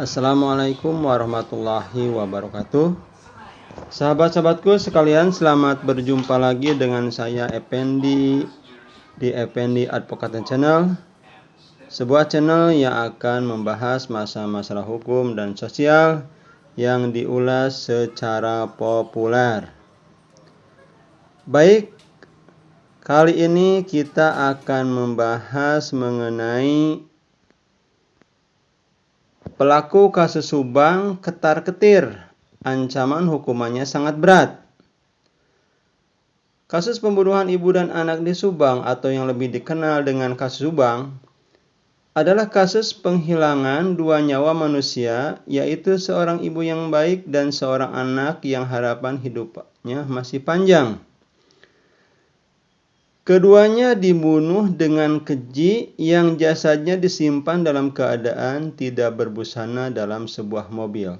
Assalamualaikum warahmatullahi wabarakatuh. Sahabat-sahabatku sekalian, selamat berjumpa lagi dengan saya Effendi di Effendi Advokat Channel, sebuah channel yang akan membahas masalah hukum dan sosial yang diulas secara populer. Baik, kali ini kita akan membahas mengenai pelaku kasus Subang ketar-ketir, ancaman hukumannya sangat berat. Kasus pembunuhan ibu dan anak di Subang atau yang lebih dikenal dengan kasus Subang adalah kasus penghilangan dua nyawa manusia, yaitu seorang ibu yang baik dan seorang anak yang harapan hidupnya masih panjang. Keduanya dibunuh dengan keji yang jasadnya disimpan dalam keadaan tidak berbusana dalam sebuah mobil.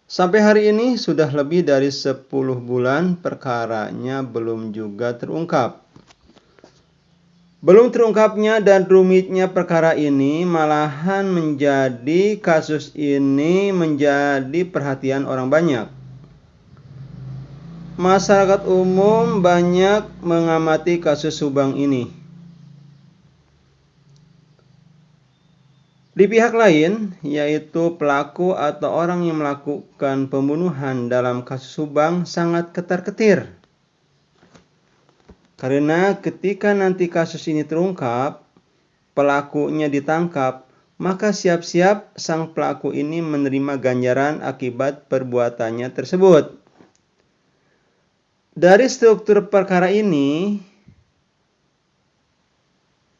Sampai hari ini sudah lebih dari 10 bulan perkaranya belum juga terungkap. Belum terungkapnya dan rumitnya perkara ini malahan menjadi kasus ini menjadi perhatian orang banyak. Masyarakat umum banyak mengamati kasus Subang ini. Di pihak lain, yaitu pelaku atau orang yang melakukan pembunuhan dalam kasus Subang sangat ketar-ketir. Karena ketika nanti kasus ini terungkap, pelakunya ditangkap, maka siap-siap sang pelaku ini menerima ganjaran akibat perbuatannya tersebut. Dari struktur perkara ini,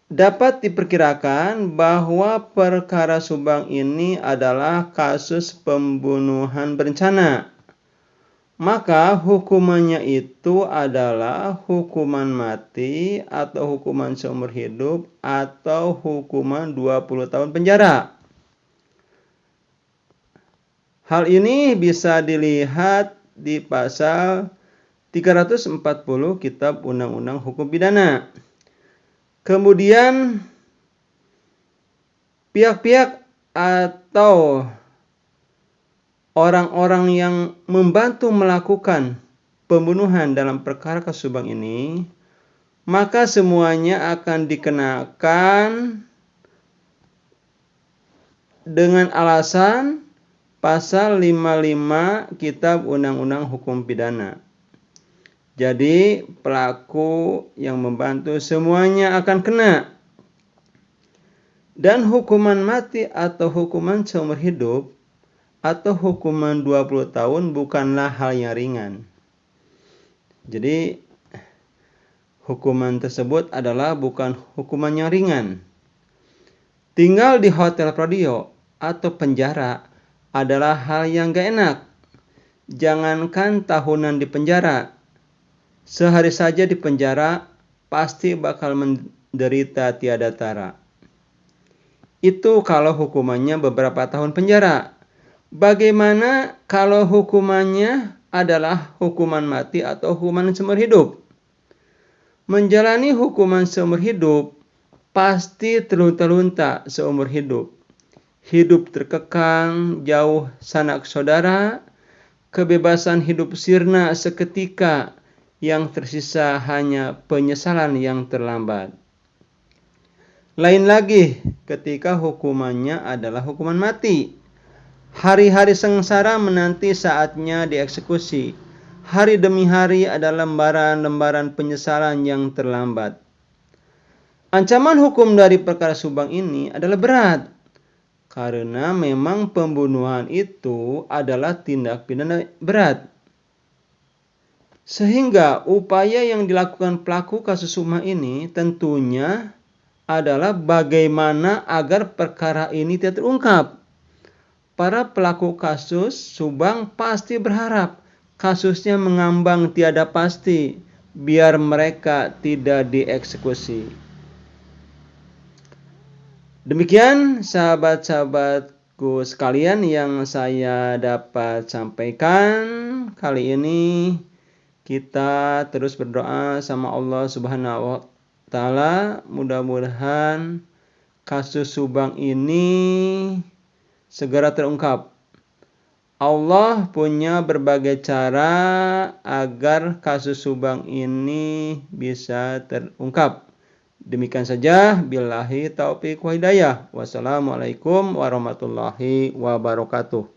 dapat diperkirakan bahwa perkara Subang ini adalah kasus pembunuhan berencana. Maka hukumannya itu adalah hukuman mati atau hukuman seumur hidup atau hukuman 20 tahun penjara. Hal ini bisa dilihat di pasal 340 Kitab Undang-Undang Hukum Pidana. Kemudian pihak-pihak atau orang-orang yang membantu melakukan pembunuhan dalam perkara kasus Subang ini, maka semuanya akan dikenakan dengan alasan pasal 55 Kitab Undang-Undang Hukum Pidana. Jadi pelaku yang membantu semuanya akan kena. Dan hukuman mati atau hukuman seumur hidup atau hukuman 20 tahun bukanlah hal yang ringan. Jadi hukuman tersebut adalah bukan hukuman yang ringan. Tinggal di hotel Prodio atau penjara adalah hal yang gak enak. Jangankan tahunan di penjara, sehari saja di penjara pasti bakal menderita tiada tara. Itu kalau hukumannya beberapa tahun penjara. Bagaimana kalau hukumannya adalah hukuman mati atau hukuman seumur hidup? Menjalani hukuman seumur hidup pasti terlunta-lunta seumur hidup. Hidup terkekang, jauh sanak saudara, kebebasan hidup sirna seketika, yang tersisa hanya penyesalan yang terlambat. Lain lagi ketika hukumannya adalah hukuman mati. Hari-hari sengsara menanti saatnya dieksekusi. Hari demi hari ada lembaran-lembaran penyesalan yang terlambat. Ancaman hukum dari perkara Subang ini adalah berat. Karena memang pembunuhan itu adalah tindak pidana berat. Sehingga upaya yang dilakukan pelaku kasus Subang ini tentunya adalah bagaimana agar perkara ini tidak terungkap. Para pelaku kasus Subang pasti berharap kasusnya mengambang tiada pasti, biar mereka tidak dieksekusi. Demikian sahabat-sahabatku sekalian yang saya dapat sampaikan kali ini. Kita terus berdoa sama Allah Subhanahu wa Ta'ala, mudah-mudahan kasus Subang ini segera terungkap. Allah punya berbagai cara agar kasus Subang ini bisa terungkap. Demikian saja, billahi taufiq wa hidayah. Wassalamualaikum warahmatullahi wabarakatuh.